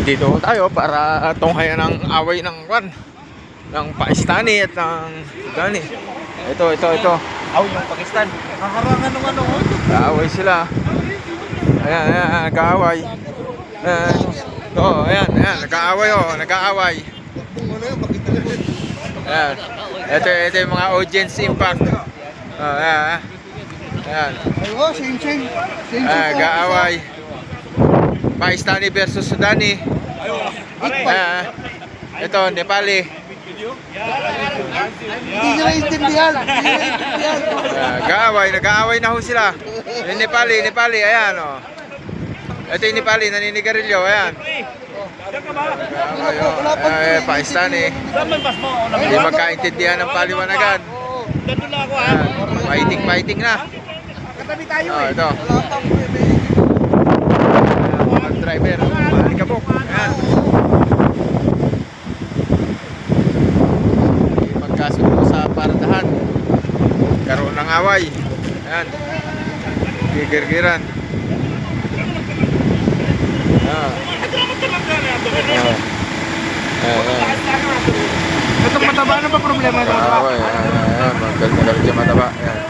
Dito tayo para tunghayan ang away ng ng Pakistani at ng Dani. Ito. Aw, yung Pakistan. Haharangan ng ano. Kaaway sila. Ayan, nag-aaway. Ayan, nag-aaway. Ayan. Ito yung mga audience impact. Ayan. Ayun, sing. Nag-aaway. Pakistani versus Sudani. Ito, Nepali. Hindi nyo naiintindihan. Nag-aaway na ho sila. Yung Nepali, ayan o. Ito yung Nepali, naninigarilyo, ayan. Pakistani. Hindi magkaintindihan ng paliwanagan. Fighting na. Katabi tayo Ito. Mga driver, malikabok. Ayan. Magkasundo sa paradahan. Karoon ng away. Ayan. Gigirgiran. Itong mataba, ano ba problema ito? Away. Ayan. Magalit yung mataba. Ayan.